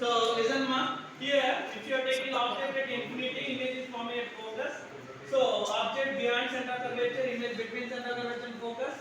So listen ma, here if you are taking object at infinity, image is forming at focus. So object behind center curvature, image between center curvature and focus.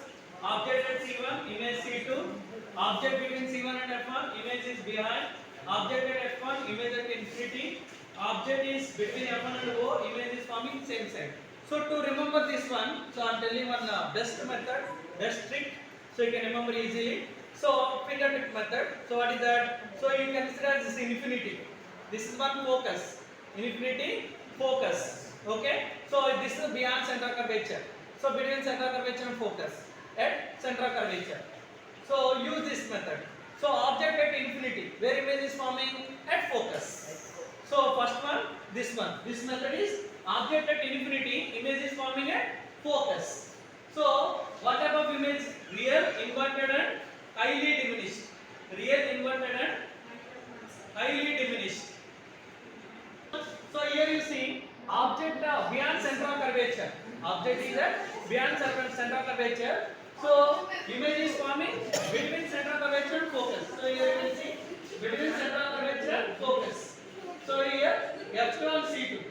Object at C1, image C2. Object between C1 and F1, image is behind. Object at F1, image at infinity. Object is between F1 and O, image is forming same side. So to remember this one, so I am telling one best method, best trick, so you can remember easily. So fingertip method. So what is that? So you consider this infinity. This is one focus. Infinity focus. Okay. So this is beyond center curvature. So between center curvature and focus at center curvature. So use this method. So object at infinity, where image is forming at focus. So first one, this one. This method is object at infinity, image is forming at focus. So what type of image? Real, inverted and highly diminished. Real, inverted and highly diminished. So here you see object beyond central curvature. Object is at beyond central curvature. So image is forming between central curvature and focus. So here you will see between central curvature and focus. So here epsilon C2,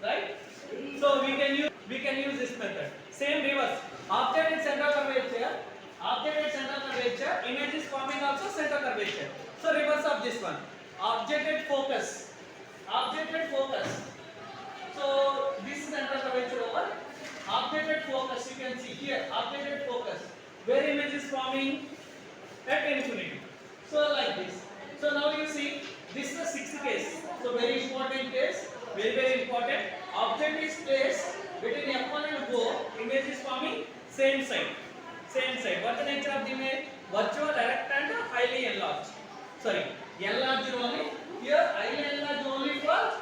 right? So we can use this method. Same reverse. Object at central curvature. Object at central curvature. Image is forming also central curvature. So reverse of this one. Object at focus. Object at focus. So this is central curvature over. Object at focus. You can see here. Object at focus. Where image is forming at infinity. So like this. So now you see this is the sixth case. So very important case. Very important. Object is placed between F1 and O. Image is forming same side. Same side. What is the nature of the image? Virtual, erect and highly enlarged. Sorry, enlarged only. Here highly enlarged only for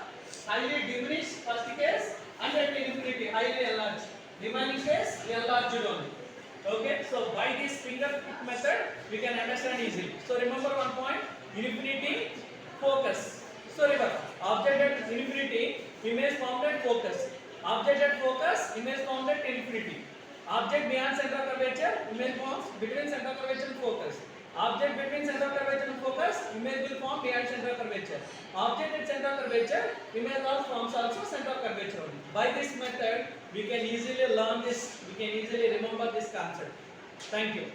highly diminished first case and at infinity highly enlarged. Remaining case enlarged only. Okay, so by this fingertip method we can understand easily. So remember one point: infinity, focus. So remember, object at infinity, image formed at focus. Object at focus, image formed at infinity. Object beyond central curvature, image forms between central curvature and focus. Object between central curvature and focus, image will form behind central curvature. Object at central curvature, image forms also central curvature only. By this method, we can easily learn this, we can easily remember this concept. Thank you.